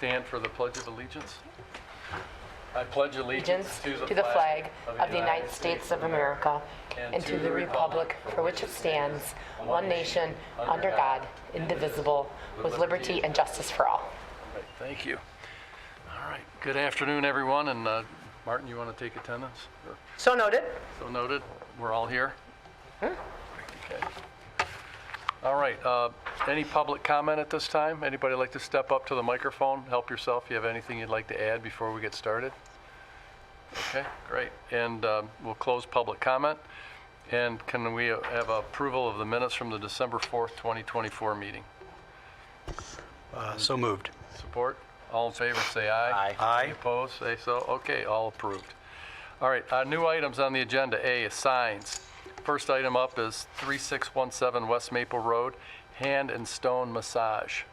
stand for the Pledge of Allegiance. I pledge allegiance to the flag of the United States of America and to the republic for which it stands, one nation, under God, indivisible, with liberty and justice for all. Right, thank you. All right, good afternoon, everyone. And Martin, you want to take attendance? Or- So noted. So noted. We're all here? Okay. All right, any public comment at this time? Anybody like to step up to the microphone? Help yourself if you have anything you'd like to add before we get started. Okay, great. And we'll close public comment. And can we have approval of the minutes from the December 4th, 2024 meeting? So moved. Support? All in favor, say aye. Aye. Any opposed, say so. Okay, all approved. All right, new items on the agenda. A is signs. First item up is 3617 West Maple Road, hand and stone massage.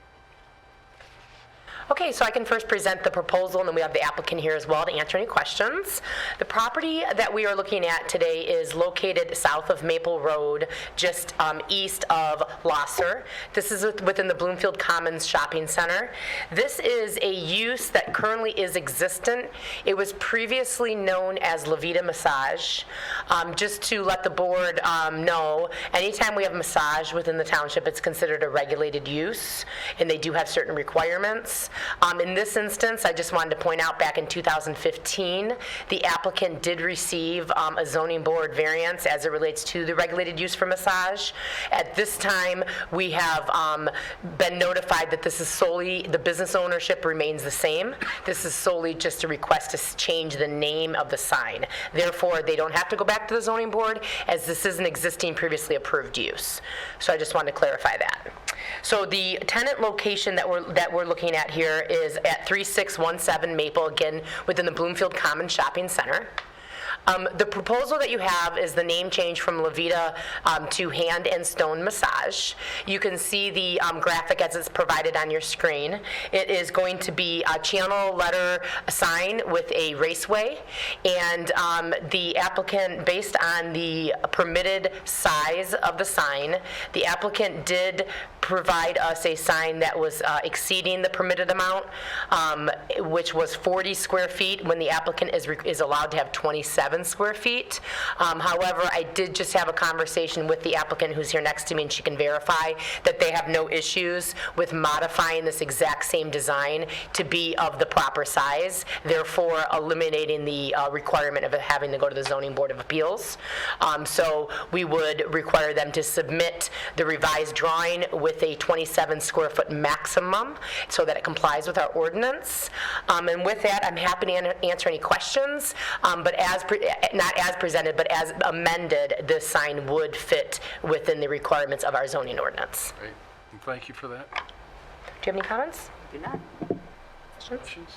Okay, so I can first present the proposal, and then we have the applicant here as well to answer any questions. The property that we are looking at today is located south of Maple Road, just east of Losser. This is within the Bloomfield Commons Shopping Center. This is a use that currently is existent. It was previously known as La Vida Massage. Just to let the board know, anytime we have massage within the township, it's considered a regulated use, and they do have certain requirements. In this instance, I just wanted to point out back in 2015, the applicant did receive a zoning board variance as it relates to the regulated use for massage. At this time, we have been notified that this is solely, the business ownership remains the same. This is solely just a request to change the name of the sign. Therefore, they don't have to go back to the zoning board as this is an existing previously approved use. So I just wanted to clarify that. So the tenant location that we're looking at here is at 3617 Maple, again, within the Bloomfield Commons Shopping Center. The proposal that you have is the name change from La Vida to Hand and Stone Massage. You can see the graphic as it's provided on your screen. It is going to be a channel letter sign with a raceway, and the applicant, based on the permitted size of the sign, the applicant did provide us a sign that was exceeding the permitted amount, which was 40 square feet when the applicant is allowed to have 27 square feet. However, I did just have a conversation with the applicant who's here next to me, and she can verify that they have no issues with modifying this exact same design to be of the proper size, therefore eliminating the requirement of having to go to the Zoning Board of Appeals. So we would require them to submit the revised drawing with a 27 square foot maximum so that it complies with our ordinance. And with that, I'm happy to answer any questions, but not as presented, but as amended, this sign would fit within the requirements of our zoning ordinance. Great. And thank you for that. Do you have any comments? Do not. Questions?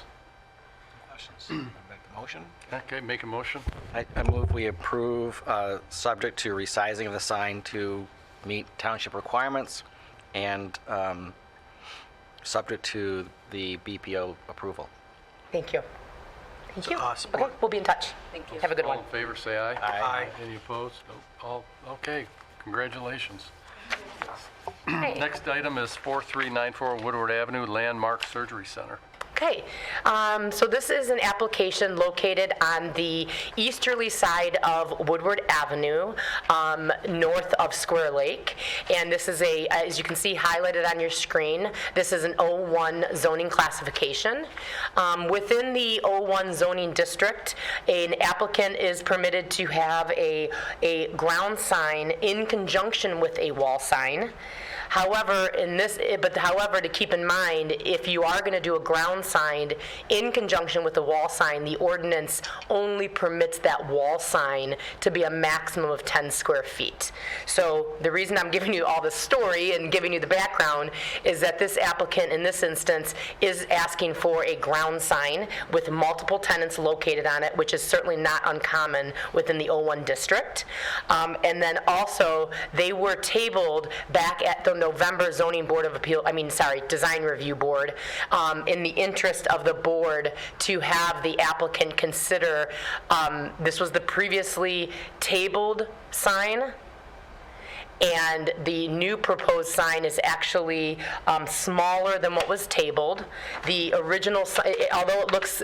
Questions? Make the motion. Okay, make a motion. I move we approve, subject to resizing of the sign to meet township requirements and subject to the BPO approval. Thank you. Thank you. Support. Okay, we'll be in touch. Thank you. Have a good All one. in favor, say aye. Aye. Any opposed? No. All, okay, congratulations. Hey. Next item is 4394 Woodward Avenue, Landmark Surgery Center. Okay, so this is an application located on the easterly side of Woodward Avenue, north of Square Lake. And this is as you can see highlighted on your screen, this is an O1 zoning classification. Within the O1 zoning district, an applicant is permitted to have a ground sign in conjunction with a wall sign. However, however, to keep in mind, if you are going to do a ground sign in conjunction with the wall sign, the ordinance only permits that wall sign to be a maximum of 10 square feet. So the reason I'm giving you all this story and giving you the background is that this applicant in this instance is asking for a ground sign with multiple tenants located on it, which is certainly not uncommon within the O1 district. And then also, they were tabled back at the November Zoning Board of Appeal, Design Review Board, in the interest of the board to have the applicant consider, this was the previously tabled sign, And the new proposed sign is actually smaller than what was tabled. The original, although it looks,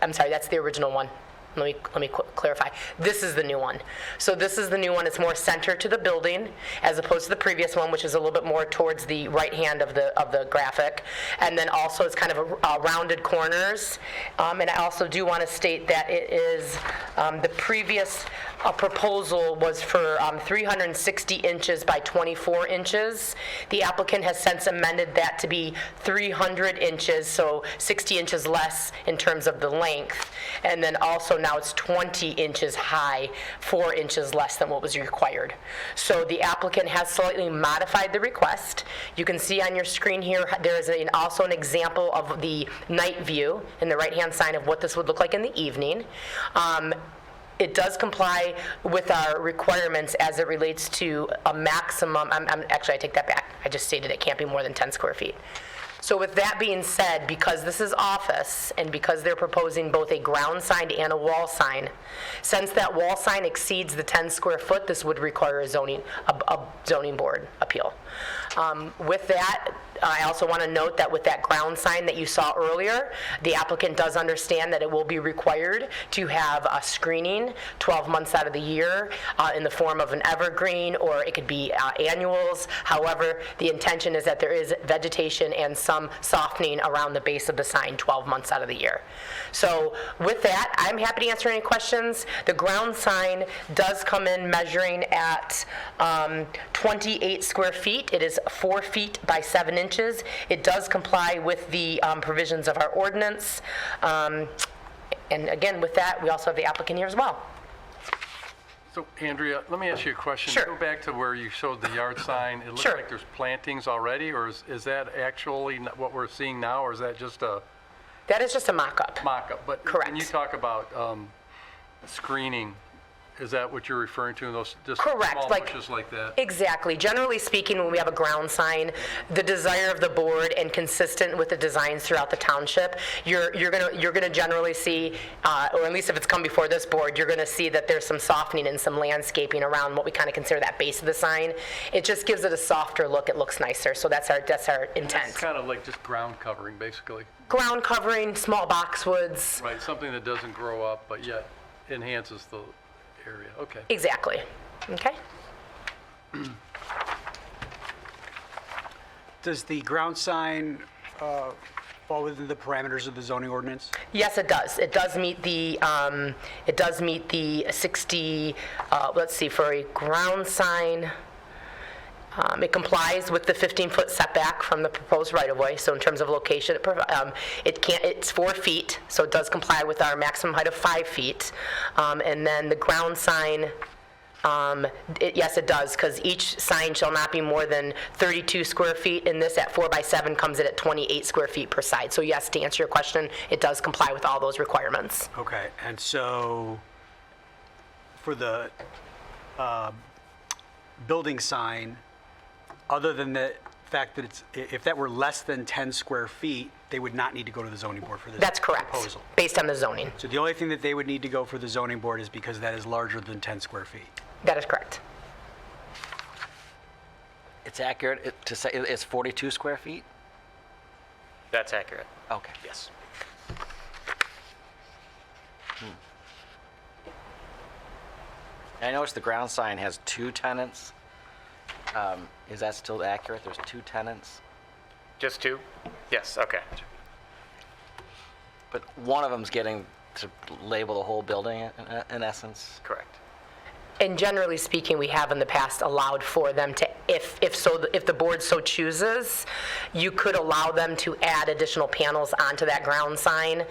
I'm sorry, that's the original one. Let me clarify. This is the new one. So this is the new one. It's more center to the building as opposed to the previous one, which is a little bit more towards the right hand of the graphic. And then also it's kind of rounded corners. And I also do want to state that it is the previous proposal was for 360 inches by 24 inches. The applicant has since amended that to be 300 inches, so 60 inches less in terms of the length. And then also now it's 20 inches high, 4 inches less than what was required. So the applicant has slightly modified the request. You can see on your screen here, there is also an example of the night view in the right-hand side of what this would look like in the evening. It does comply with our requirements as it relates to a maximum, actually I take that back. I just stated it can't be more than 10 square feet. So with that being said, because this is office and because they're proposing both a ground sign and a wall sign, since that wall sign exceeds the 10 square foot, this would require a zoning board appeal. With that, I also want to note that with that ground sign that you saw earlier, the applicant does understand that it will be required to have a screening 12 months out of the year in the form of an evergreen, or it could be annuals. However, the intention is that there is vegetation and some softening around the base of the sign 12 months out of the year. So with that, I'm happy to answer any questions. The ground sign does come in measuring at 28 square feet. It is 4 feet by 7 inches. It does comply with the provisions of our ordinance. And again, with that, we also have the applicant here as well. So Andrea, let me ask you a question. Sure. Go back to where you showed the yard sign. It looks Sure. like there's plantings already, or is that actually what we're seeing now, or is that just a That is just a mock-up. mock-up? But Correct. when you talk about screening, is that what you're referring to, those just Correct, small like- bushes like that? Exactly. Generally speaking, when we have a ground sign, the desire of the board and consistent with the designs throughout the township, you're gonna generally see, or at least if it's come before this board, you're gonna see that there's some softening and some landscaping around what we kind of consider that base of the sign. It just gives it a softer look. It looks nicer. So that's our intent. It's kind of like just ground covering, basically. Ground covering, small boxwoods. Right, something that doesn't grow up, but yet enhances the area. Okay. Exactly. Okay. Does the ground sign fall within the parameters of the zoning ordinance? Yes, it does. It does meet the 60, let's see, for a ground sign, it complies with the 15-foot setback from the proposed right-of-way. So in terms of location, it's 4 feet, so it does comply with our maximum height of 5 feet. And then the ground sign, yes, it does, because each sign shall not be more than 32 square feet, and this at 4 by 7 comes in at 28 square feet per side. So yes, to answer your question, it does comply with all those requirements. Okay, and so for the building sign, other than the fact that if that were less than 10 square feet, they would not need to go to the zoning board for this That's correct, proposal. based on the zoning. So the only thing that they would need to go for the zoning board is because that is larger than 10 square feet. That is correct. It's accurate to say it's 42 square feet? That's accurate. Okay. Yes. I noticed the ground sign has 2 tenants. Is that still accurate? There's 2 tenants, Just two? Yes, okay. but one of them's getting to label the whole building in essence? Correct. And generally speaking, we have in the past allowed for them to, if the board so chooses, you could allow them to add additional panels onto that ground sign,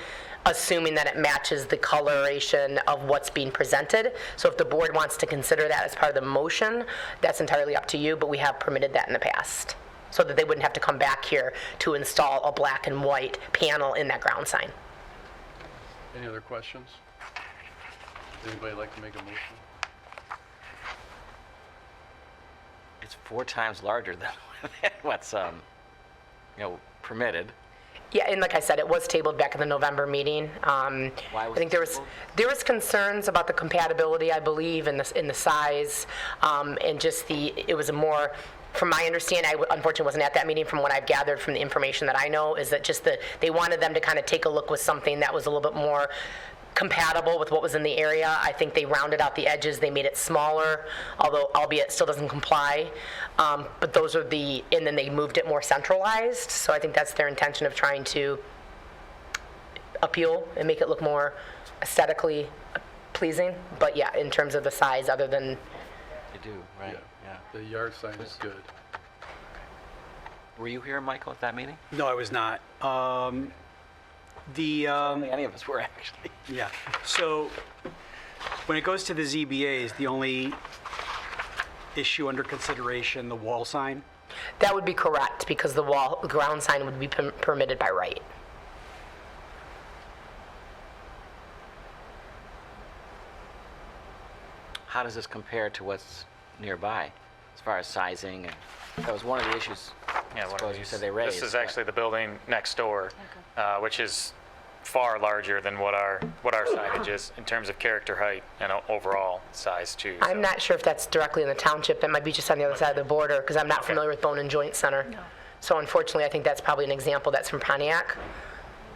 assuming that it matches the coloration of what's being presented. So if the board wants to consider that as part of the motion, that's entirely up to you, but we have permitted that in the past, so that they wouldn't have to come back here to install a black and white panel in that ground sign. Any other questions? Does anybody like to make a motion? It's 4 times larger than what's permitted. Yeah, and like I said, it was tabled back in the November meeting. Why was I think it there was concerns about the compatibility, I believe, in the size, and just it was a more, from my understanding, I unfortunately wasn't at that meeting. From what I've gathered from the information that I know, is that just they wanted them to kind of take a look with something that was a little bit more compatible with what was in the area. I think they rounded out the edges, they made it smaller, although albeit it still doesn't comply. But those are and then they moved it more centralized. So I think that's their intention of trying to appeal and make it look more aesthetically pleasing. But yeah, in terms of the size, other than, They do, right? Yeah. The yard sign is good. Were you here, Michael, at that meeting? No, I was not. Any of us were, actually. Yeah, so when it goes to the ZBA, is the only issue under consideration the wall sign? that would be correct, because the ground sign would be permitted by right. How does this compare to what's nearby, as far as sizing? And that was one of the issues, Yeah, I one of suppose you these. said they raised. This is but- actually the building next door, which is far larger than what our signage is in terms of character height and overall size too. I'm So- not sure if that's directly in the township. That might be just on the other side of the border, because I'm not familiar with Bone and Joint Center. So unfortunately, I think that's probably an example that's from Pontiac.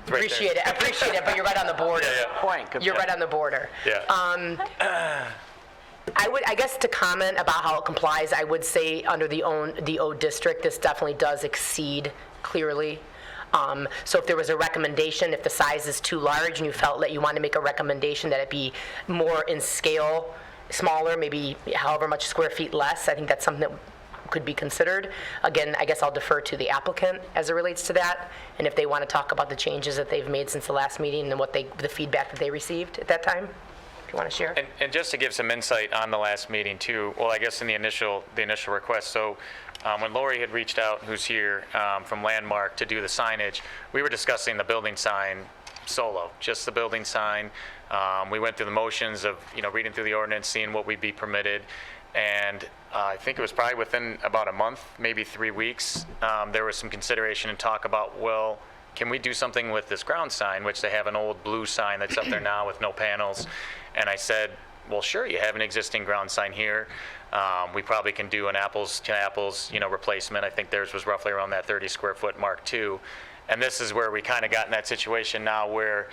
It's right there. I appreciate it, but you're right on the border. Point. Good You're point. right on the border. Yeah. I guess to comment about how it complies, I would say under the O district, this definitely does exceed clearly. So if there was a recommendation, if the size is too large and you felt that you wanted to make a recommendation that it be more in scale, smaller, maybe however much square feet less, I think that's something that could be considered. Again, I guess I'll defer to the applicant as it relates to that, and if they want to talk about the changes that they've made since the last meeting and the feedback that they received at that time, if you want to share. And just to give some insight on the last meeting too, well, I guess in the initial request, so when Lori had reached out, who's here from Landmark, to do the signage, we were discussing the building sign solo, just the building sign. We went through the motions of, reading through the ordinance, seeing what would be permitted. And I think it was probably within about a month, maybe 3 weeks, there was some consideration and talk about, well, can we do something with this ground sign, which they have an old blue sign that's up there now with no panels. And I said, well, sure, you have an existing ground sign here. We probably can do an apples to apples, replacement. I think theirs was roughly around that 30 square foot mark too. And this is where we kind of got in that situation now where,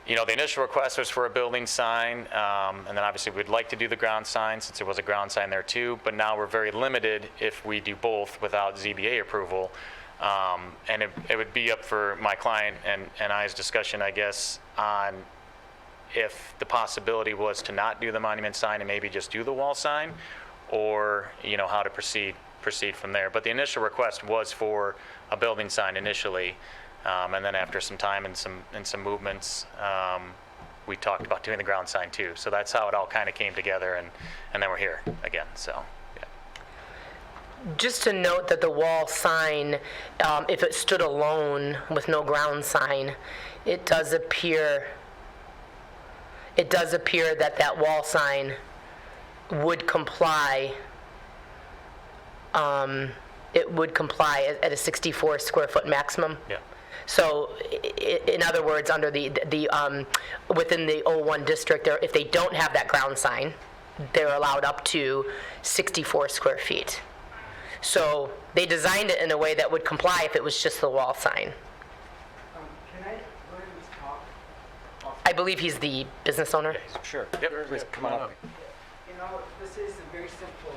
the initial request was for a building sign, and then obviously we'd like to do the ground sign since there was a ground sign there too, but now we're very limited if we do both without ZBA approval. And it would be up for my client and I's discussion, I guess, on if the possibility was to not do the monument sign and maybe just do the wall sign, or, how to proceed from there. But the initial request was for a building sign initially, and then after some time and some movements, we talked about doing the ground sign too. So that's how it all kind of came together, and then we're here again, so, yeah. Just to note that the wall sign, if it stood alone with no ground sign, it does appear that wall sign would comply. It would comply at a 64 square foot maximum. Yeah. So, in other words, under within the O1 district, if they don't have that ground sign, they're allowed up to 64 square feet. So they designed it in a way that would comply if it was just the wall sign. Can I go ahead and talk? I believe he's the business owner. Sure. Yep. Please, come on up. This is a very simple.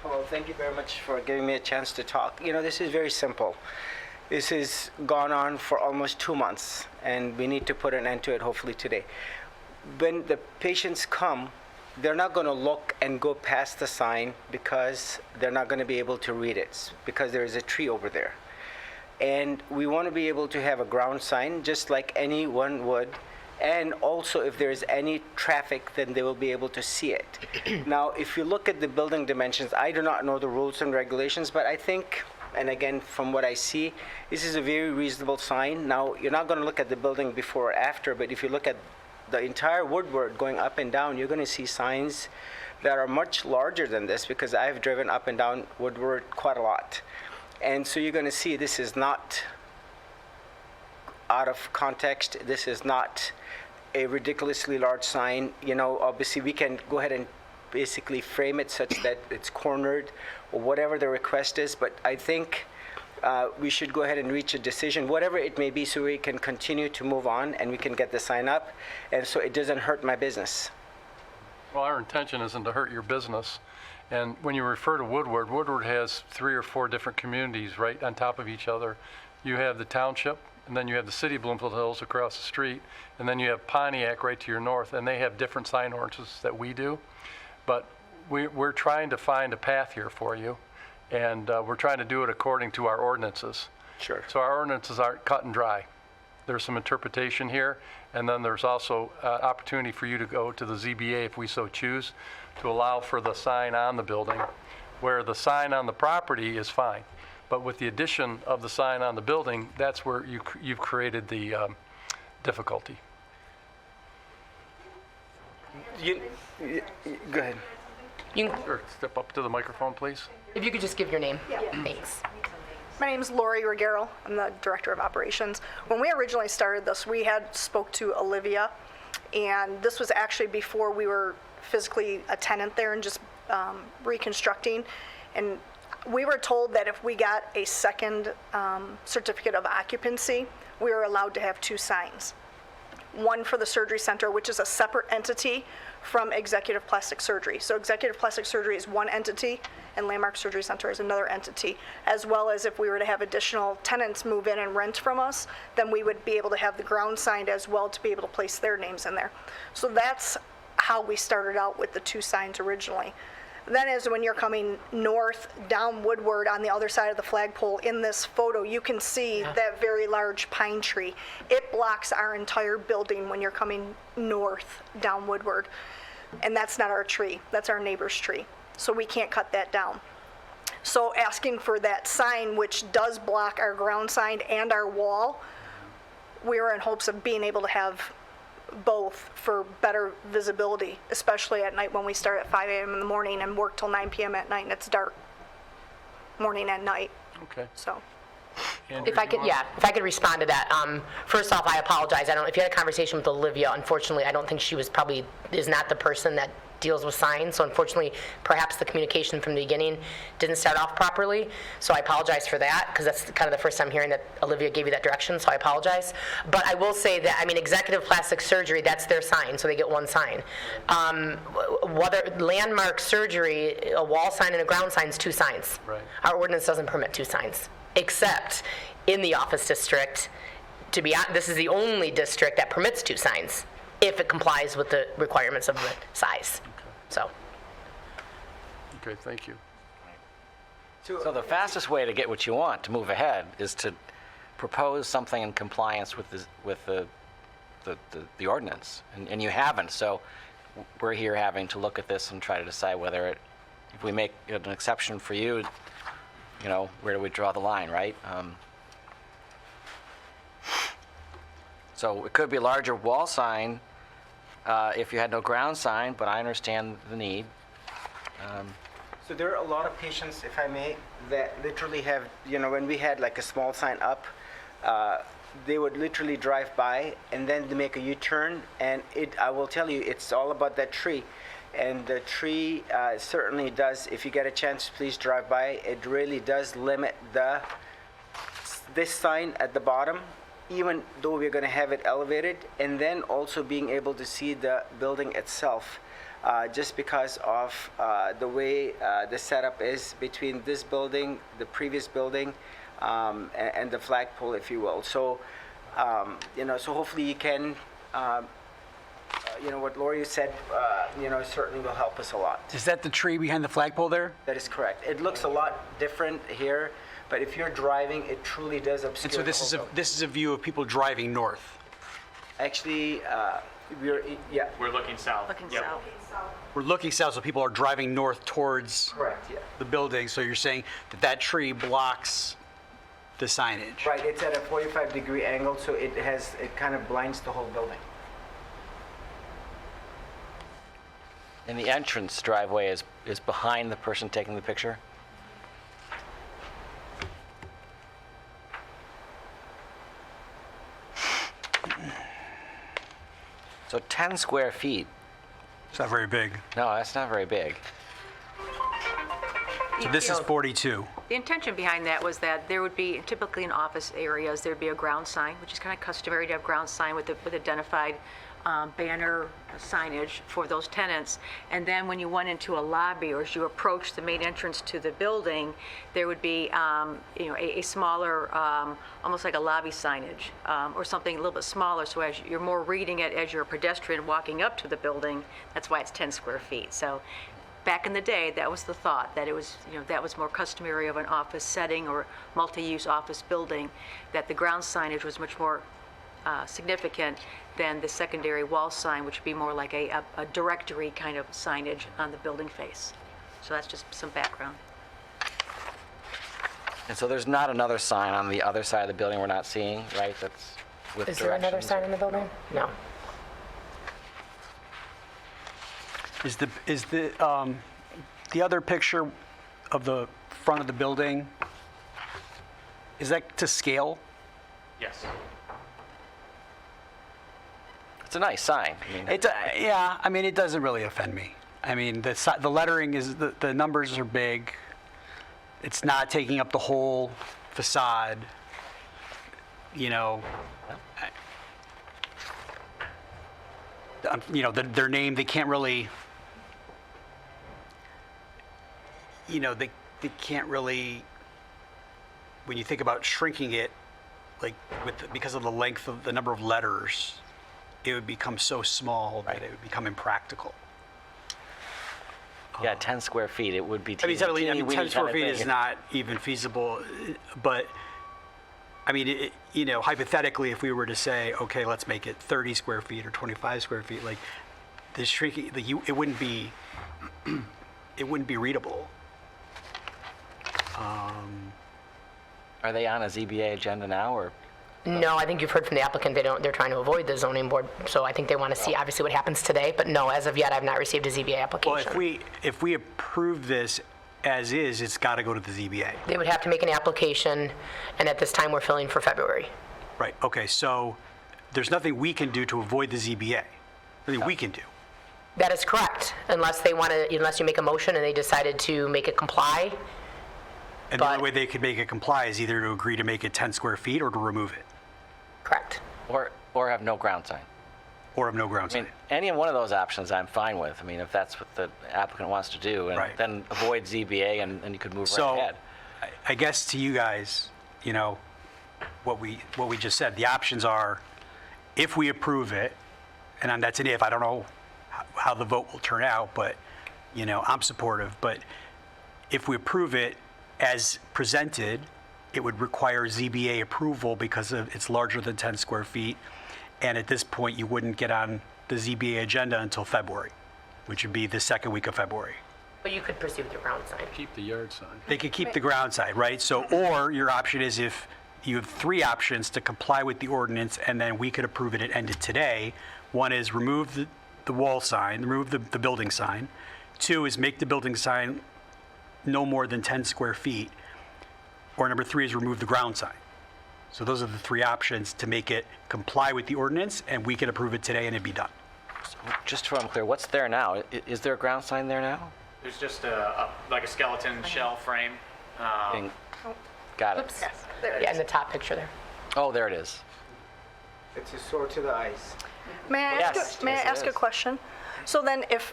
Hello, thank you very much for giving me a chance to talk. This is very simple. This has gone on for almost 2 months, and we need to put an end to it hopefully today. When the patients come, they're not going to look and go past the sign because they're not going to be able to read it because there is a tree over there. And we want to be able to have a ground sign just like anyone would. And also, if there is any traffic, then they will be able to see it. Now, if you look at the building dimensions, I do not know the rules and regulations, but I think, and again, from what I see, this is a very reasonable sign. Now, you're not going to look at the building before or after, but if you look at the entire Woodward going up and down, you're going to see signs that are much larger than this because I've driven up and down Woodward quite a lot. And so you're going to see this is not out of context. This is not a ridiculously large sign. You know, obviously we can go ahead and basically frame it such that it's cornered or whatever the request is, but I think we should go ahead and reach a decision, whatever it may be, so we can continue to move on and we can get the sign up, and so it doesn't hurt my business. Well, our intention isn't to hurt your business. And when you refer to Woodward, Woodward has 3 or 4 different communities right on top of each other. You have the Township, and then you have the city of Bloomfield Hills across the street, and then you have Pontiac right to your north, and they have different sign ordinances that we do. But we're trying to find a path here for you, and we're trying to do it according to our ordinances. Sure. So our ordinances aren't cut and dry. There's some interpretation here, and then there's also opportunity for you to go to the ZBA if we so choose, to allow for the sign on the building, where the sign on the property is fine. But with the addition of the sign on the building, that's where you've created the difficulty. Go ahead. You, Sure, step up to the microphone, please. if you could just give your name. Thanks. My name is Lori Regero. I'm the Director of Operations. When we originally started this, we had spoke to Olivia, and this was actually before we were physically a tenant there and just reconstructing. And we were told that if we got a second certificate of occupancy, we were allowed to have 2 signs. One for the surgery center, which is a separate entity from executive plastic surgery. So executive plastic surgery is one entity, and Landmark Surgery Center is another entity, as well as if we were to have additional tenants move in and rent from us, then we would be able to have the ground signed as well to be able to place their names in there. So that's how we started out with the 2 signs originally. Then as when you're coming north down Woodward on the other side of the flagpole, in this photo, you can see that very large pine tree. It blocks our entire building when you're coming north down Woodward. And that's not our tree, that's our neighbor's tree. So we can't cut that down. So asking for that sign, which does block our ground sign and our wall, we were in hopes of being able to have both for better visibility, especially at night when we start at 5 a.m. in the morning and work till 9 p.m. at night, and it's dark, morning and night, Okay. so. Andrew, If I you could, wanna- yeah, if I could respond to that. First off, I apologize. I don't, if you had a conversation with Olivia, unfortunately, I don't think she was probably, is not the person that deals with signs. So unfortunately, perhaps the communication from the beginning didn't start off properly. So I apologize for that, because that's kind of the first time hearing that Olivia gave you that direction, so I apologize. But I will say that, I mean, executive plastic surgery, that's their sign, so they get 1 sign. Whether Landmark Surgery, a wall sign and a ground sign is 2 signs. Right. Our ordinance doesn't permit 2 signs, except in the office district. This is the only district that permits 2 signs, if it complies with the requirements of the size. So, Okay, thank you. So the fastest way to get what you want, to move ahead, is to propose something in compliance with the ordinance, and you haven't. So we're here having to look at this and try to decide whether if we make an exception for you, you know, where do we draw the line, right? So it could be a larger wall sign if you had no ground sign, but I understand the need. So there are a lot of patients, if I may, that literally have, you know, when we had like a small sign up, they would literally drive by and then they make a U-turn, and I will tell you, it's all about that tree. And the tree certainly does, if you get a chance, please drive by. It really does limit this sign at the bottom, even though we're going to have it elevated, and then also being able to see the building itself. Just because of the way the setup is between this building, the previous building, and the flagpole, if you will. So, you know, so hopefully you can, you know, what Lori said, you know, certainly will help us a lot. Is that the tree behind the flagpole there? That is correct. It looks a lot different here, but if you're driving, it truly does obscure And so the this whole is building. this is a view of people driving north. Actually, yeah. We're looking south. We're looking south, so people are driving north towards Correct, yeah. the building. So you're saying that tree blocks the signage. Right, it's at a 45-degree angle, so it kind of blinds the whole building. And the entrance driveway is behind the person taking the picture? So 10 square feet, It's not very big. no, that's not very big. So this is 42. The intention behind that was that there would be, typically in office areas, there'd be a ground sign, which is kind of customary to have ground sign with identified banner signage for those tenants. And then when you went into a lobby or as you approached the main entrance to the building, there would be, a smaller, almost like a lobby signage or something a little bit smaller. So as you're more reading it as you're a pedestrian walking up to the building, that's why it's 10 square feet. So back in the day, that was the thought, that it was, that was more customary of an office setting or multi-use office building, that the ground signage was much more significant than the secondary wall sign, which would be more like a directory kind of signage on the building face. So that's just some background. And so there's not another sign on the other side of the building we're not seeing, right? That's with Is there another directions? sign in the building? No. Is the other picture of the front of the building, is that to scale? Yes. It's a nice sign. I mean, Yeah, I mean, it doesn't really offend me. I mean, the lettering is, the numbers are big. It's not taking up the whole facade, their name, they can't really, they can't really, when you think about shrinking it, like because of the length of the number of letters, it would become so small that it would become impractical. yeah, 10 square feet, it would be I mean, teeny 10 weeny square kind of feet is thing. not even feasible, but, I mean, hypothetically, if we were to say, okay, let's make it 30 square feet or 25 square feet, like, this shrinking, it wouldn't be readable. Are they on a ZBA agenda now, or? No, I think you've heard from the applicant, they're trying to avoid the zoning board, so I think they want to see obviously what happens today, but no, as of yet, I've not received a ZBA Well, application. if we approve this as is, it's got to go to the ZBA. They would have to make an application, and at this time, we're filling for February. Right, okay, so there's nothing we can do to avoid the ZBA. Nothing we can do. That is correct, unless you make a motion and they decided to make it comply. And the only But- way they could make it comply is either to agree to make it 10 square feet or to remove it, Correct. Or have no ground sign? or have no ground I mean, sign. any one of those options I'm fine with. I mean, if that's what the applicant wants to do, and Right. then avoid ZBA and you could move right So, ahead. I guess to you guys, what we just said, the options are, if we approve it, and that's an if, I don't know how the vote will turn out, but, I'm supportive, but if we approve it as presented, it would require ZBA approval because it's larger than 10 square feet, and at this point, you wouldn't get on the ZBA agenda until February, which would be the second week of February. But you could pursue the ground sign. Keep the yard sign. They could keep the ground sign, right? So, or your option is if you have three options to comply with the ordinance, and then we could approve it and end it today. One is remove the wall sign, remove the building sign. Two is make the building sign no more than 10 square feet. Or number three is remove the ground sign. So those are the three options to make it comply with the ordinance, and we could approve it today and it'd be done. Just so I'm clear, what's there now? Is there a ground sign there now? There's just like a skeleton shell frame. Being- Got it. Oops. There it Yeah, in is. the top picture there. Oh, there it is. It's a sore to the eyes. May I Yes, ask, may I yes, it ask a is. question? So then if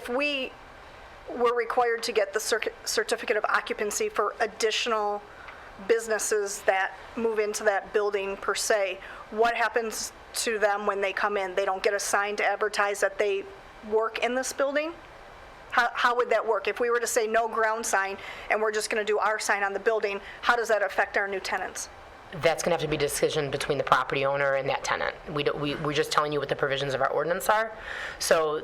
we were required to get the certificate of occupancy for additional businesses that move into that building per se, what happens to them when they come in? They don't get a sign to advertise that they work in this building? How would that work? If we were to say no ground sign and we're just going to do our sign on the building, how does that affect our new tenants? That's going to have to be a decision between the property owner and that tenant. We're just telling you what the provisions of our ordinance are. So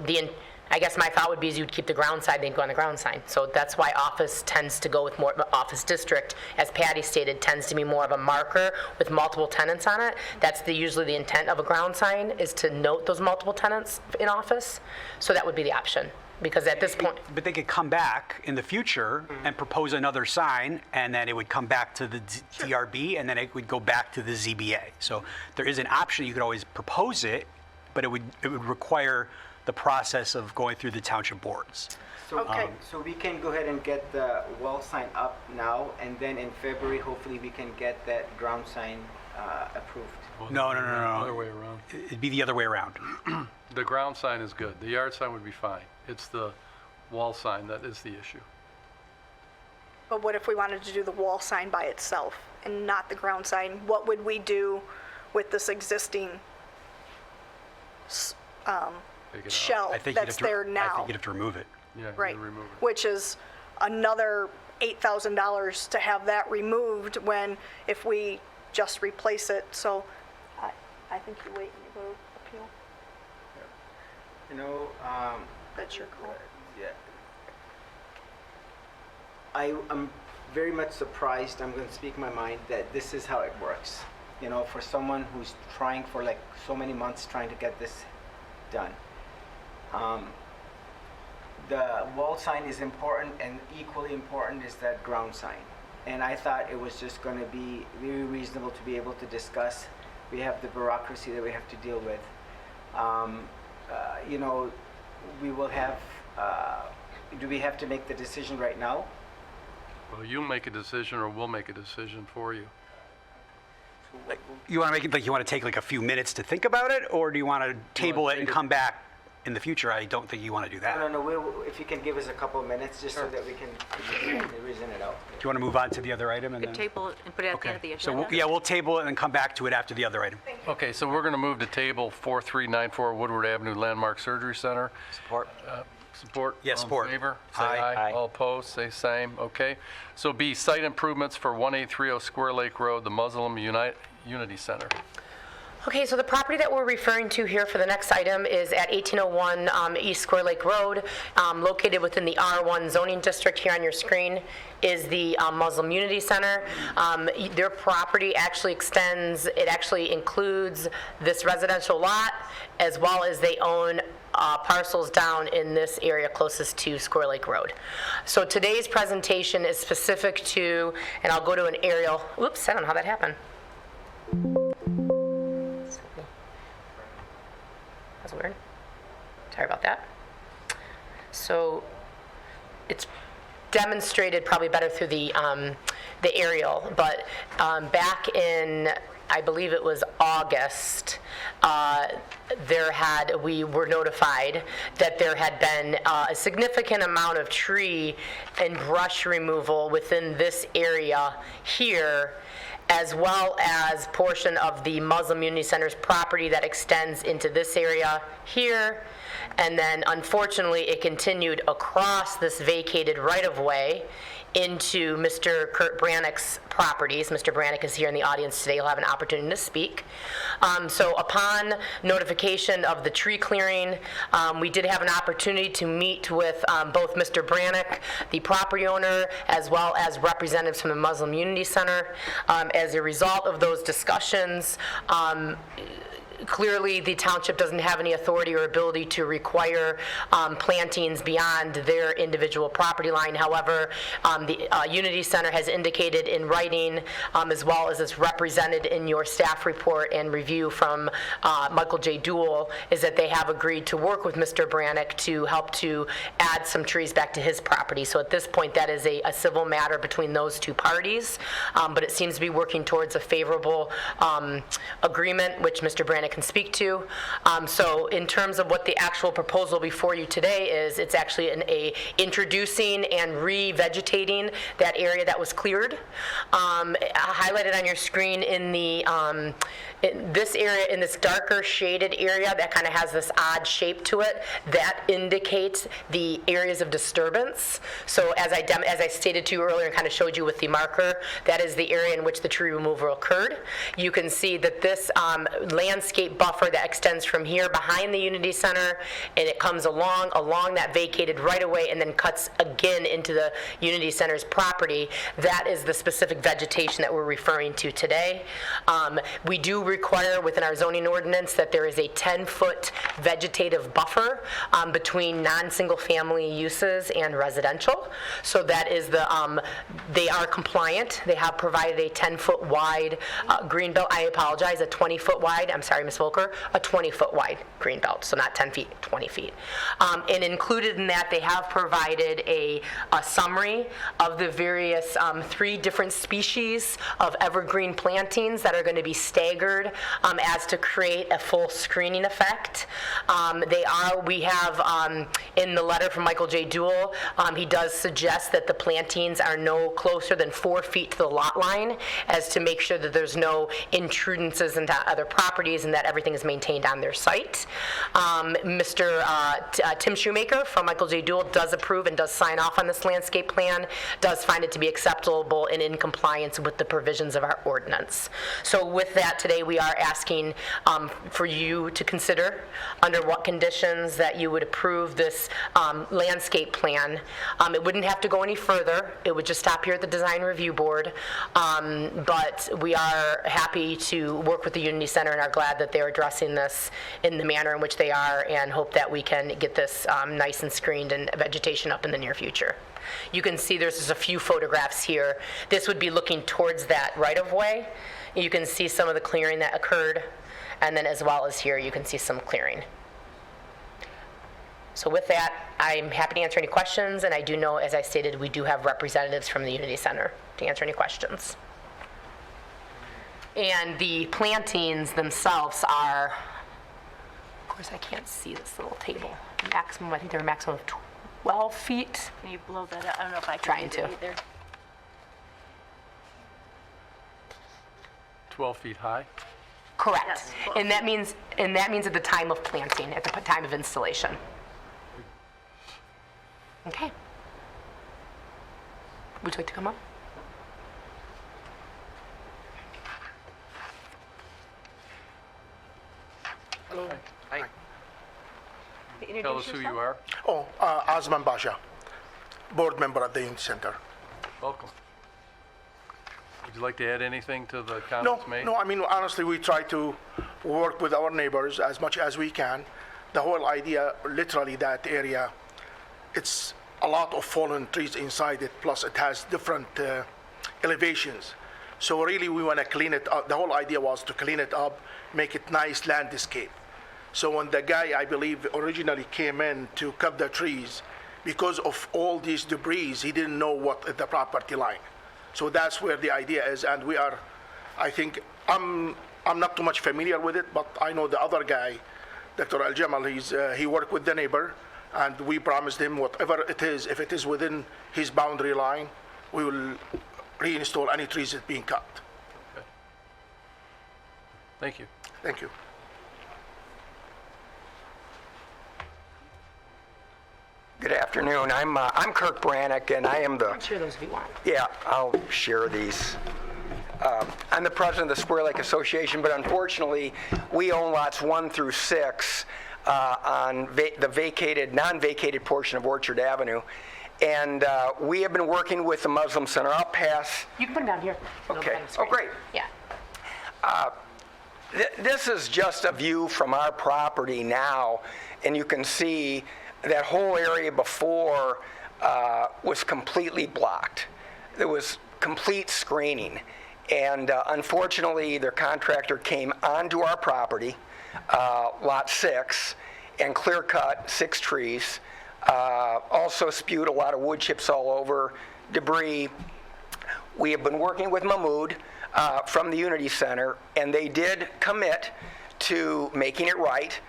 I guess my thought would be is you'd keep the ground sign, they'd go on the ground sign. So that's why office tends to go with more of an office district, as Patty stated, tends to be more of a marker with multiple tenants on it. That's usually the intent of a ground sign, is to note those multiple tenants in office. So that would be the option, because at this point, But they could come back in the future and propose another sign, and then it would come back to the DRB, and then it would go back to the ZBA. So there is an option, you could always propose it, but it would require the process of going through the township boards. So, Okay. so we can go ahead and get the wall sign up now, and then in February, hopefully we can get that ground sign approved. No. Other way around. It'd be the other way around. The ground sign is good. The yard sign would be fine. It's the wall sign that is the issue. But what if we wanted to do the wall sign by itself and not the ground sign? What would we do with this existing Take it out. shell I think you'd that's have to- there I now? think you'd have to remove it. Yeah, you Right, remove it. which is another $8,000 to have that removed when, if we just replace it, so I think you wait and you go to appeal. You know, That's your call. yeah. I'm very much surprised, I'm going to speak my mind, that this is how it works. You know, for someone who's trying for like so many months trying to get this done. The wall sign is important, and equally important is that ground sign. And I thought it was just going to be very reasonable to be able to discuss. We have the bureaucracy that we have to deal with. You know, we will have, do we have to make the decision right now? Well, you make a decision or we'll make a decision for you. You want to make it, like, you want to take like a few minutes to think about it, or do you want to table it and come back in the future? I don't think you want to do that. No, if you can give us a couple of minutes, just so that we can reason it out. Do you want to move on to the other item? And Could then? table it and put it at the end of the So, agenda. we'll table it and come back to it after the other item. Okay, so we're going to move to table 4394 Woodward Avenue Landmark Surgery Center. Support? Support? Yes, All in support. favor? Say Aye. aye. Aye. All opposed, say same. Okay. So B, site improvements for 1830 Square Lake Road, the Muslim Unity Center. Okay, so the property that we're referring to here for the next item is at 1801 East Square Lake Road, located within the R1 zoning district. Here on your screen is the Muslim Unity Center. Their property actually extends, it actually includes this residential lot, as well as they own parcels down in this area closest to Square Lake Road. So today's presentation is specific to, and I'll go to an aerial, oops, I don't know how that happened. That's weird. Sorry about that. So it's demonstrated probably better through the aerial, but back in, I believe it was August, we were notified that there had been a significant amount of tree and brush removal within this area here, as well as portion of the Muslim Unity Center's property that extends into this area here. And then unfortunately, it continued across this vacated right-of-way into Mr. Kurt Brannick's properties. Mr. Brannick is here in the audience today. He'll have an opportunity to speak. So upon notification of the tree clearing, we did have an opportunity to meet with both Mr. Brannick, the property owner, as well as representatives from the Muslim Unity Center. As a result of those discussions, clearly, the township doesn't have any authority or ability to require plantings beyond their individual property line. However, the Unity Center has indicated in writing, as well as it's represented in your staff report and review from Michael J. Dool, is that they have agreed to work with Mr. Brannick to help to add some trees back to his property. So at this point, that is a civil matter between those two parties, but it seems to be working towards a favorable agreement, which Mr. Brannick can speak to. So in terms of what the actual proposal before you today is, it's actually introducing and revegetating that area that was cleared. Highlighted on your screen in this area, in this darker shaded area that kind of has this odd shape to it, that indicates the areas of disturbance. So as I stated to you earlier and kind of showed you with the marker, that is the area in which the tree removal occurred. You can see that this landscape buffer that extends from here behind the Unity Center, and it comes along that vacated right-of-way and then cuts again into the Unity Center's property. That is the specific vegetation that we're referring to today. We do require within our zoning ordinance that there is a 10-foot vegetative buffer between non-single family uses and residential. So that is they are compliant. They have provided a 10-foot wide green belt. I apologize, a 20-foot wide. I'm sorry, Ms. Volker, a 20-foot wide green belt, so not 10 feet, 20 feet. And included in that, they have provided a summary of the various 3 different species of evergreen plantings that are going to be staggered as to create a full screening effect. We have in the letter from Michael J. Duell, he does suggest that the plantings are no closer than 4 feet to the lot line, as to make sure that there's no intrudences into other properties and that everything is maintained on their site. Mr. Tim Shoemaker from Michael J. Duell does approve and does sign off on this landscape plan, does find it to be acceptable and in compliance with the provisions of our ordinance. So with that, today we are asking for you to consider under what conditions that you would approve this landscape plan. It wouldn't have to go any further. It would just stop here at the Design Review Board. But we are happy to work with the Unity Center and are glad that they're addressing this in the manner in which they are, and hope that we can get this nice and screened and vegetation up in the near future. You can see there's just a few photographs here. This would be looking towards that right-of-way. You can see some of the clearing that occurred, and then as well as here, you can see some clearing. So with that, I'm happy to answer any questions, and I do know, as I stated, we do have representatives from the Unity Center to answer any questions. And the plantings themselves are, of course I can't see this little table, maximum, I think they're a maximum of 12 feet. Can you blow that up? I don't know if I can Trying do to. that either. 12 feet high? Correct. Yes. And that means at the time of planting, at the time of installation. Okay. Would you like to come up? Hi. Tell us who you are. Azman Basha, board member at the Unity Center. Welcome. Would you like to add anything to the No, comments made? no, I mean, honestly, we try to work with our neighbors as much as we can. The whole idea, literally that area, it's a lot of fallen trees inside it, plus it has different elevations. So really, we want to clean it up. The whole idea was to clean it up, make it nice landscape. So when the guy, I believe, originally came in to cut the trees, because of all these debris, he didn't know what the property line. So that's where the idea is, and we are, I think, I'm not too much familiar with it, but I know the other guy, Dr. Al-Jamal, he worked with the neighbor, and we promised him whatever it is, if it is within his boundary line, we will reinstall any trees that being cut. Okay. Thank you. Thank you. Good afternoon. I'm Kirk Brannick, and I am the, I'm sure those of you want. yeah, I'll share these. I'm the president of the Square Lake Association, but unfortunately, we own lots 1 through 6 on the vacated, non-vacated portion of Orchard Avenue. And we have been working with the Muslim Center. I'll pass. You can put them down here. Okay. Oh, great. Yeah. This is just a view from our property now, and you can see that whole area before was completely blocked. There was complete screening. And unfortunately, their contractor came onto our property, lot 6, and clear cut 6 trees. Also spewed a lot of wood chips all over, debris. We have been working with Mahmood from the Unity Center, and they did commit to making it right.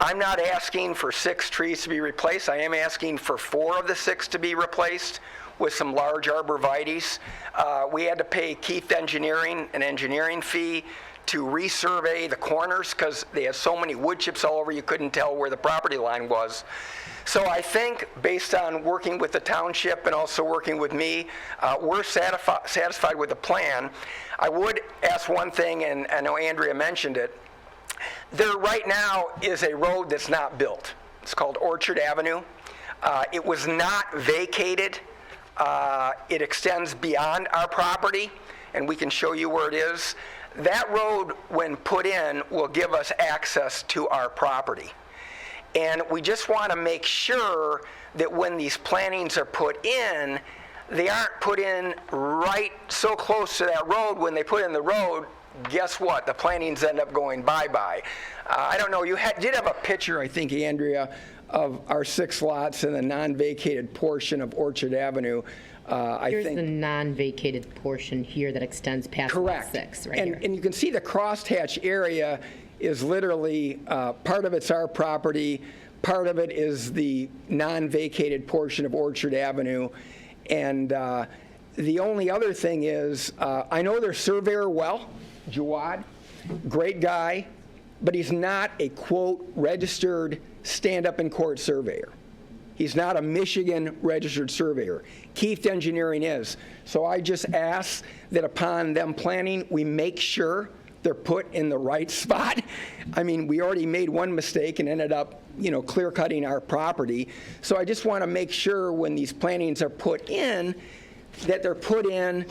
I'm not asking for 6 trees to be replaced. I am asking for 4 of the 6 to be replaced with some large arborvitaes. We had to pay Keith Engineering an engineering fee to resurvey the corners because they had so many wood chips all over you couldn't tell where the property line was. So I think based on working with the township and also working with me, we're satisfied with the plan. I would ask one thing, and I know Andrea mentioned it. There right now is a road that's not built. It's called Orchard Avenue. It was not vacated. It extends beyond our property, and we can show you where it is. That road, when put in, will give us access to our property. And we just want to make sure that when these plantings are put in, they aren't put in right so close to that road. When they put in the road, guess what? The plantings end up going bye-bye. I don't know, you did have a picture, I think, Andrea, of our 6 lots in the non-vacated portion of Orchard Avenue. Here's the non-vacated portion here that extends past lot Correct. 6, right here. And you can see the crosshatch area is literally, part of it's our property, part of it is the non-vacated portion of Orchard Avenue. And the only other thing is, I know their surveyor well, Jawad, great guy, but he's not a, quote, registered stand-up-in-court surveyor. He's not a Michigan registered surveyor. Keith Engineering is. So I just ask that upon them planning, we make sure they're put in the right spot. I mean, we already made one mistake and ended up, clear cutting our property. So I just want to make sure when these plantings are put in, that they're put in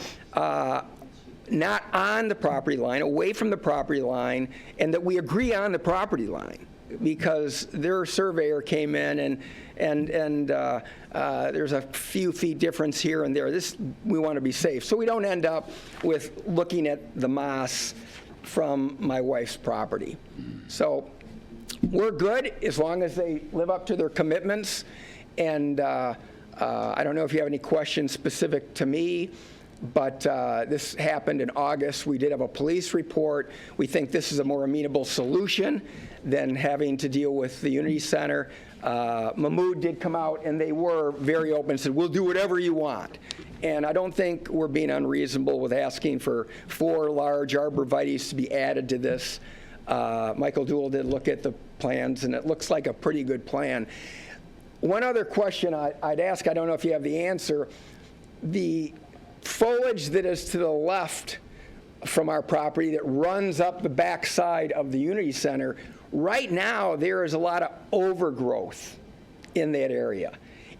not on the property line, away from the property line, and that we agree on the property line. Because their surveyor came in and there's a few feet difference here and there. We want to be safe. So we don't end up with looking at the moss from my wife's property. So we're good as long as they live up to their commitments. And I don't know if you have any questions specific to me, but this happened in August. We did have a police report. We think this is a more amenable solution than having to deal with the Unity Center. Mahmood did come out, and they were very open and said, we'll do whatever you want. And I don't think we're being unreasonable with asking for 4 large arborvitaes to be added to this. Michael Dool did look at the plans, and it looks like a pretty good plan. One other question I'd ask, I don't know if you have the answer. The foliage that is to the left from our property that runs up the backside of the Unity Center, right now there is a lot of overgrowth in that area.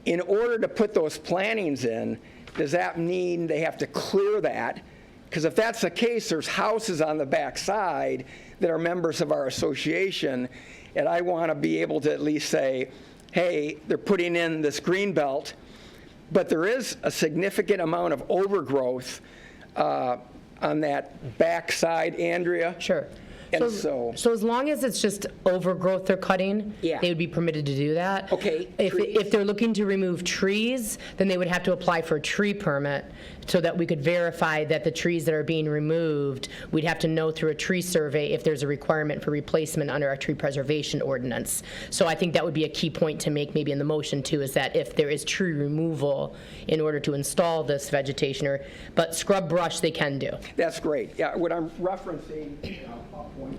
In order to put those plantings in, does that mean they have to clear that? Because if that's the case, there's houses on the backside that are members of our association, and I want to be able to at least say, hey, they're putting in this green belt, but there is a significant amount of overgrowth on that backside, Andrea. Sure. And So as long as it's just overgrowth they're cutting, Yeah. they would be permitted to do that. Okay, If they're looking to remove trees, then they would have to apply for a tree permit so that we could verify that the trees that are being removed, we'd have to know through a tree survey if there's a requirement for replacement under our tree preservation ordinance. So I think that would be a key point to make maybe in the motion too, is that if there is tree removal in order to install this vegetation, but scrub brush they can do. That's great. Yeah, what I'm referencing,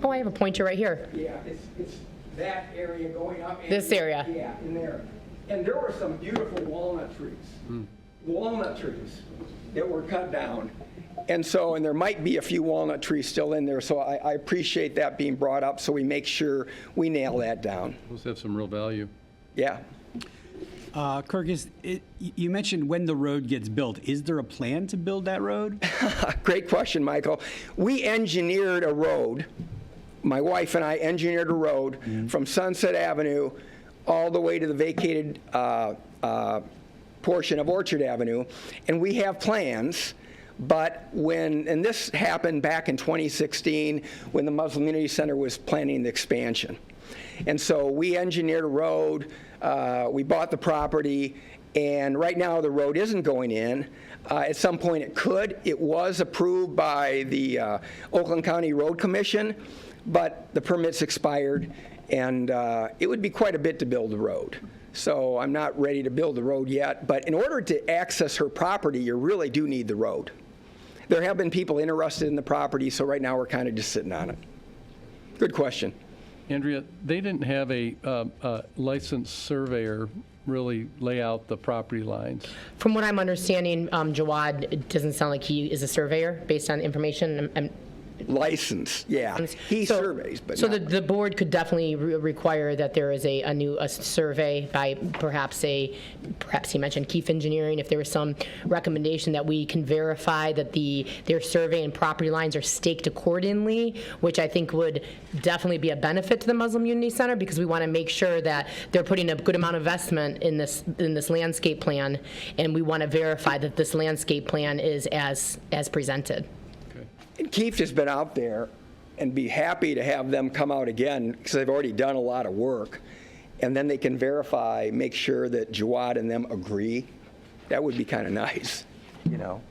Oh, I have a pointer right here. yeah, it's that area going up. This area. Yeah, in there. And there were some beautiful walnut trees. Walnut trees that were cut down. And there might be a few walnut trees still in there, so I appreciate that being brought up, so we make sure we nail that down. Those have some real value. Yeah. Kirk, you mentioned when the road gets built. Is there a plan to build that road? Great question, Michael. We engineered a road. My wife and I engineered a road from Sunset Avenue all the way to the vacated portion of Orchard Avenue, and we have plans. But and this happened back in 2016 when the Muslim Unity Center was planning the expansion. And so we engineered a road, we bought the property, and right now the road isn't going in. At some point it could. It was approved by the Oakland County Road Commission, but the permits expired, and it would be quite a bit to build the road. So I'm not ready to build the road yet, but in order to access her property, you really do need the road. There have been people interested in the property, so right now we're kind of just sitting on it. Good question. Andrea, they didn't have a licensed surveyor really lay out the property lines. From what I'm understanding, Jawad, it doesn't sound like he is a surveyor based on information. License, yeah. He surveys, but So not. the board could definitely require that there is a new survey by perhaps he mentioned Keith Engineering, if there was some recommendation that we can verify that their survey and property lines are staked accordingly, which I think would definitely be a benefit to the Muslim Unity Center, because we want to make sure that they're putting a good amount of investment in this landscape plan, and we want to verify that this landscape plan is as presented. Okay. And Keith has been out there and be happy to have them come out again because they've already done a lot of work. And then they can verify, make sure that Jawad and them agree. That would be kind of nice, you know?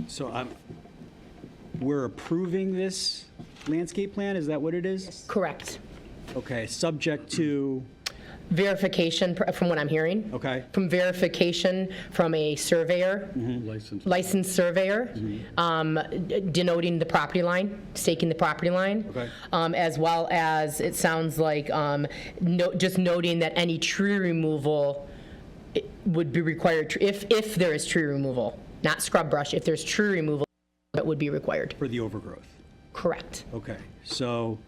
So we're approving this landscape plan, is that what it is? Correct. Okay, subject to, Verification, from what I'm hearing. okay, From verification from a surveyor, licensed surveyor, denoting the property line, staking the property line. Okay. As well as, it sounds like, just noting that any tree removal would be required, if there is tree removal, not scrub brush, if there's tree removal, that would be required. for the overgrowth. Correct. Okay, so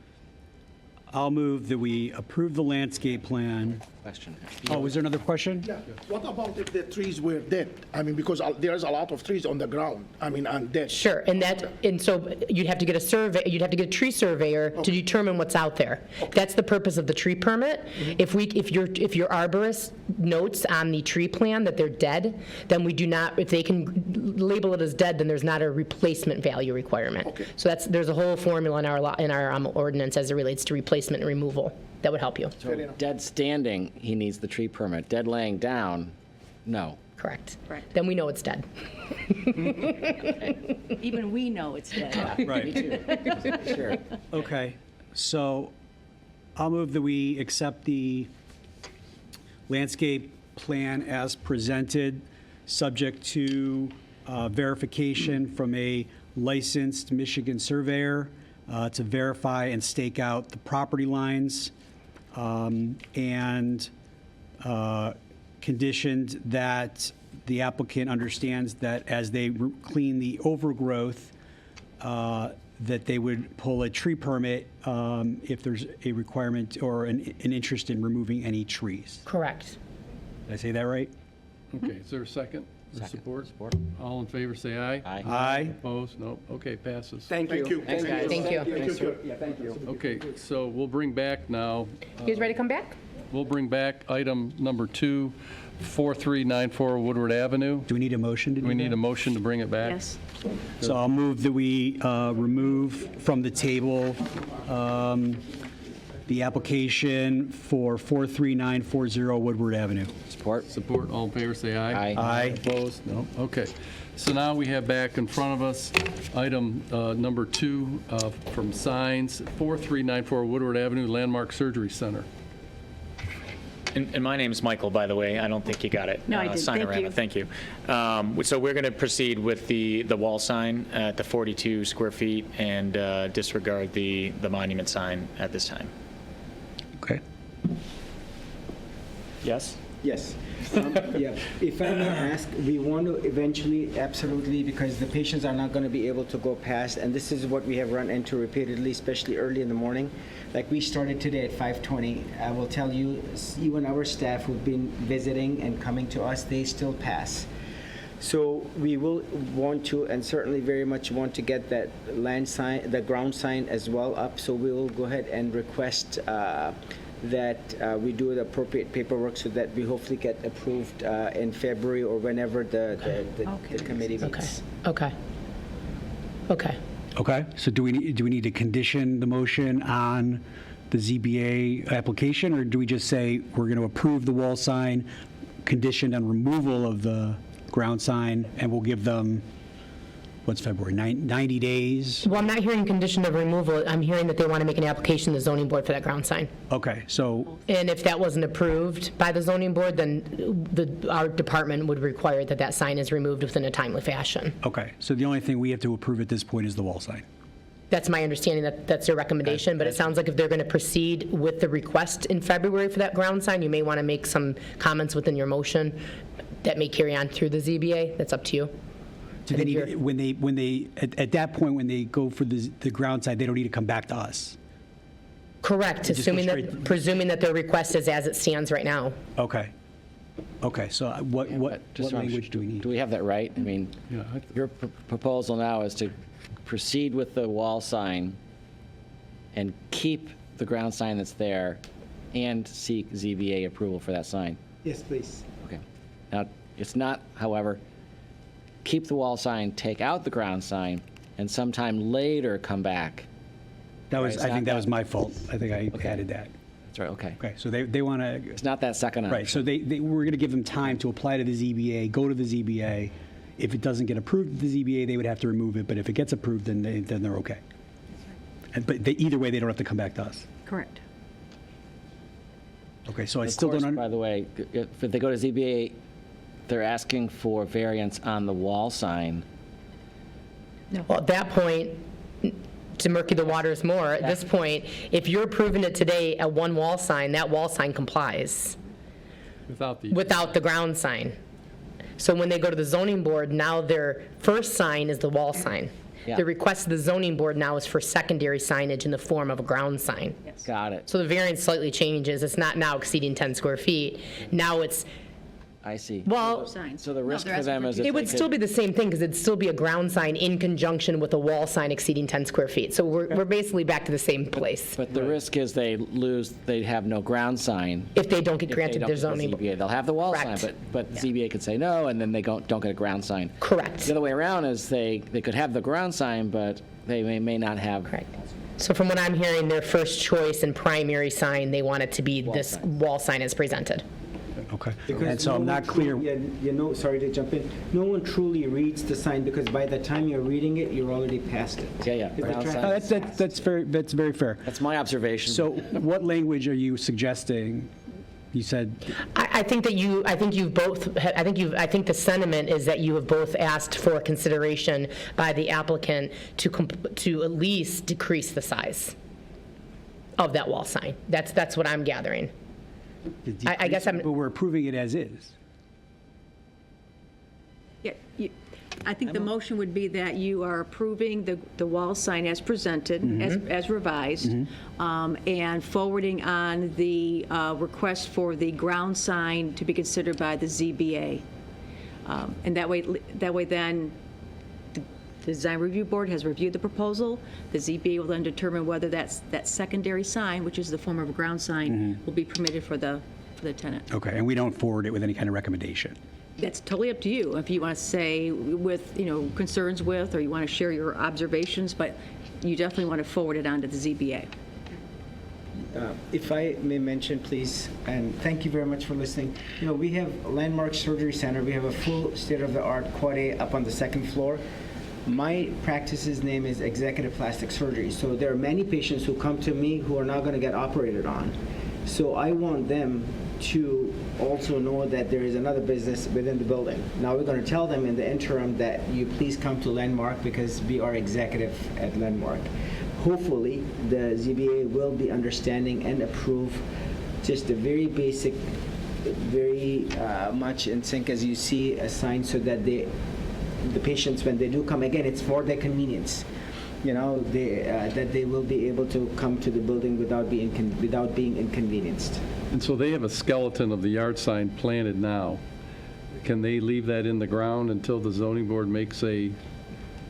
I'll move that we approve the landscape plan. Question. Oh, was there another question? Yeah. What about if the trees were dead? I mean, because there's a lot of trees on the ground, I mean, and dead. Sure, and so you'd have to get a survey, you'd have to get a tree surveyor to determine what's out there. That's the purpose of the tree permit. If your arborist notes on the tree plan that they're dead, then we do not, if they can label it as dead, then there's not a replacement value requirement. Okay. So there's a whole formula in our ordinance as it relates to replacement and removal that would help you. Dead standing, he needs the tree permit. Dead laying down, no. Correct. Right. Then we know it's dead. Even we know it's dead. Right. Sure. Okay, so I'll move that we accept the landscape plan as presented, subject to verification from a licensed Michigan surveyor to verify and stake out the property lines, and conditioned that the applicant understands that as they clean the overgrowth, that they would pull a tree permit if there's a requirement or an interest in removing any trees. Correct. Did I say that right? Okay, is there a second? Or support? Support. All in favor, say aye. Aye. Aye. Opposed? No. Okay, passes. Thank you. Thank you. Thanks, guys. Thank you. Yeah, thank you. Okay, so we'll bring back now, You guys ready to come back? we'll bring back item number 2, 4394 Woodward Avenue. Do we need a motion to do We need that? a motion to bring it back. Yes. So I'll move that we remove from the table the application for 43940 Woodward Avenue. Support? Support, all in favor, say aye. Aye. Aye. Opposed? No. Okay. So now we have back in front of us, item number 2 from Signs, 4394 Woodward Avenue, Landmark Surgery Center. And my name's Michael, by the way. I don't think you got it. No, I didn't. Signorama. Thank you. Thank you. So we're going to proceed with the wall sign at the 42 square feet and disregard the monument sign at this time. Okay. Yes? Yes. Yeah, if I may ask, we want to eventually, absolutely, because the patients are not going to be able to go past, and this is what we have run into repeatedly, especially early in the morning. Like we started today at 5:20. I will tell you, even our staff who've been visiting and coming to us, they still pass. So we will want to, and certainly very much want to get that land sign, the ground sign as well up. So we will go ahead and request that we do the appropriate paperwork so that we hopefully get approved in February or whenever the committee meets. Okay. Okay. Okay, so do we need to condition the motion on the ZBA application, or do we just say we're going to approve the wall sign conditioned on removal of the ground sign, and we'll give them, what's February, 90 days? Well, I'm not hearing condition of removal. I'm hearing that they want to make an application to the zoning board for that ground sign. Okay, so, And if that wasn't approved by the zoning board, then our department would require that that sign is removed within a timely fashion. okay, so the only thing we have to approve at this point is the wall sign. That's my understanding, that's their recommendation, but it sounds like if they're going to proceed with the request in February for that ground sign, you may want to make some comments within your motion that may carry on through the ZBA. That's up to you. Do they need, when they, at that point, when they go for the ground sign, they don't need to come back to us? Correct, Just go presuming that their request is as it stands right now. Okay. Okay, so what Just language do we need? Do we have that right? I mean, Yeah, your proposal now is to proceed with the wall sign and keep the ground sign that's there and seek ZBA approval for that sign. Yes, please. Okay. Now, It's not, however, keep the wall sign, take out the ground sign, and sometime later come back. That was, Right, it's I not think that that- was my fault. I think I Okay. added that. That's right, okay. Okay, so they want to, It's not that second option. right, so we're going to give them time to apply to the ZBA, go to the ZBA. If it doesn't get approved at the ZBA, they would have to remove it, but if it gets approved, then they're okay. But either way, they don't have to come back to us. Correct. Okay, so I Of still course, don't. by the way, if they go to ZBA, they're asking for variance on the wall sign. Well, at that point, to murky the waters more, at this point, if you're approving it today at one wall sign, that wall sign complies without the ground sign. So when they go to the zoning board, now their first sign is the wall sign. Yeah. The request of the zoning board now is for secondary signage in the form of a ground sign. Got it. So the variance slightly changes. It's not now exceeding 10 square feet. Now it's, I see. well, Signs. So the risk they're for asking them for is two. if it would they still could- be the same thing, because it'd still be a ground sign in conjunction with a wall sign exceeding 10 square feet. So we're basically back to the same place But the risk is they have no ground sign. if they don't get If they granted don't their get the zoning. ZBA. They'll have the wall sign, Correct. but the ZBA could say no, and then they don't get a ground sign. Correct. The other way around is they could have the ground sign, but they may not have. Correct. So from what I'm hearing, their first choice and primary sign, they want it to be this sign. wall sign as presented. Okay. Because And so I'm no not one clear. sorry to jump in. No one truly reads the sign because by the time you're reading it, you're already past it. Yeah. Is that Ground right? sign. That's very fair. That's my observation. So what language are you suggesting? You said, I think that I think the sentiment is that you have both asked for consideration by the applicant to at least decrease the size of that wall sign. That's what I'm gathering. I guess I'm- But we're approving it as is. Yeah, I think the motion would be that you are approving the wall sign as presented, as revised, and forwarding on the request for the ground sign to be considered by the ZBA. And that way then, the Design Review Board has reviewed the proposal. The ZBA will then determine whether that secondary sign, which is the form of a ground sign, will be permitted for the tenant. Okay, and we don't forward it with any kind of recommendation. That's totally up to you, if you want to say with, concerns with, or you want to share your observations, but you definitely want to forward it on to the ZBA. If I may mention, please, and thank you very much for listening. We have Landmark Surgery Center. We have a full state-of-the-art Quad A up on the second floor. My practice's name is Executive Plastic Surgery. So there are many patients who come to me who are not going to get operated on. So I want them to also know that there is another business within the building. Now we're going to tell them in the interim that you please come to Landmark because we are executive at Landmark. Hopefully, the ZBA will be understanding and approve just a very basic, very much in sync as you see a sign so that the patients, when they do come, again, it's for their convenience. That they will be able to come to the building without being inconvenienced. And so they have a skeleton of the yard sign planted now. Can they leave that in the ground until the zoning board makes a,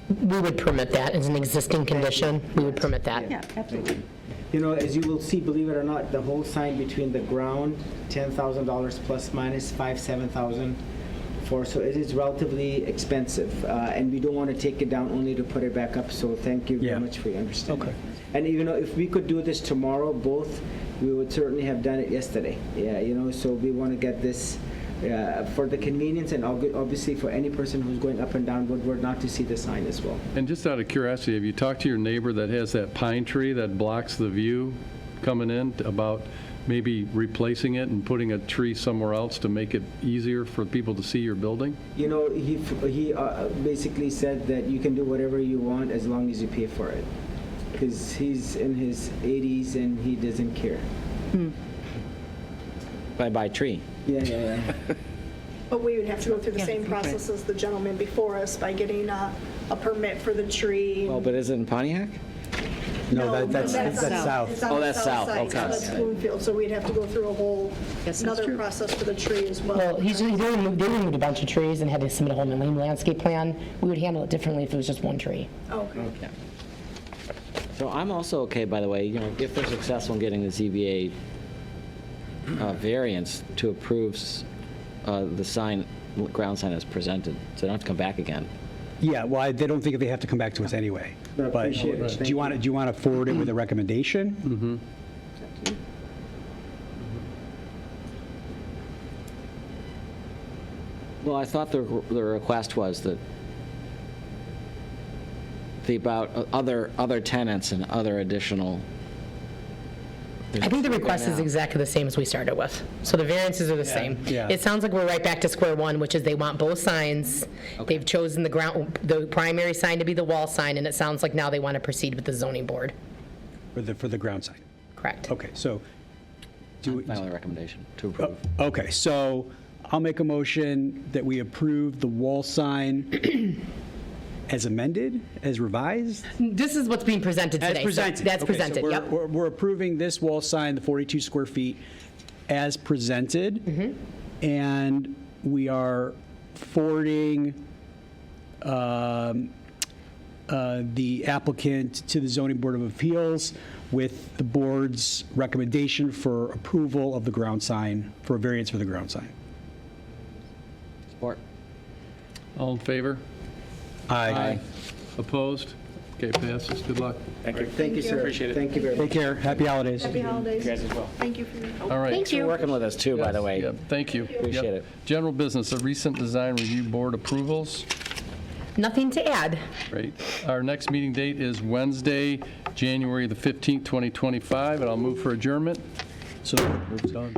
We would permit that as an existing condition. We would permit that. Yeah, absolutely. As you will see, believe it or not, the whole sign between the ground, $10,000 plus minus $7,000 for, so it is relatively expensive. And we don't want to take it down only to put it back up, so thank you Yeah. very much for your understanding. Okay. And if we could do this tomorrow, both, we would certainly have done it yesterday. Yeah, so we want to get this for the convenience and obviously for any person who's going up and down Woodward not to see the sign as well. and just out of curiosity, have you talked to your neighbor that has that pine tree that blocks the view coming in about maybe replacing it and putting a tree somewhere else to make it easier for people to see your building? He basically said that you can do whatever you want as long as you pay for it. Because he's in his 80s and he doesn't care. Bye-bye tree. Yeah. But we would have to go through the same process as the gentleman before us by getting a permit for the tree. Well, but is it in Pontiac? No, that's south. south. It's on Oh, the that's south south, side, so okay. that's Bloomfield, so we'd have to go through a whole, Yes, that's another true. process for the tree as well. Well, they removed a bunch of trees and had to submit a whole new landscape plan. We would handle it differently if it was just one tree. Okay. So I'm also okay, by the way, if they're successful in getting the ZBA variance to approve the sign ground sign as presented, so they don't have to come back again. Yeah, well, they don't think they have to come back to us anyway. I But appreciate it. do Thank you want to forward it with a recommendation? Well, I thought the request was that about other tenants and other additional. I think the request is exactly the same as we started with. So the variances are the same. yeah. It sounds like we're right back to square one, which is they want both signs. They've chosen the primary sign to be the wall sign, and it sounds like now they want to proceed with the zoning board. For the ground sign? Correct. Okay, so, Final recommendation to approve. okay, so I'll make a motion that we approve the wall sign as amended, as revised? This is what's being presented today. As presented. So that's Okay, so presented, we're- yep. We're approving this wall sign, the 42 square feet, as presented. Mm-hmm. And we are forwarding the applicant to the Zoning Board of Appeals with the board's recommendation for approval of the ground sign, for a variance for the ground sign. Support. All in favor? Aye. Opposed? Okay, passes. Good luck. Thank you, sir. Appreciate it. Thank you very much. Take care. Happy holidays. Happy holidays. You guys as well. Thank you for your help. All right. Thank you. Working with us too, by the way. Yep, thank you. Appreciate Yep. it. General business, the recent design review board approvals. Nothing to add. Great. Our next meeting date is Wednesday, January the 15th, 2025, and I'll move for adjournment. So, Done.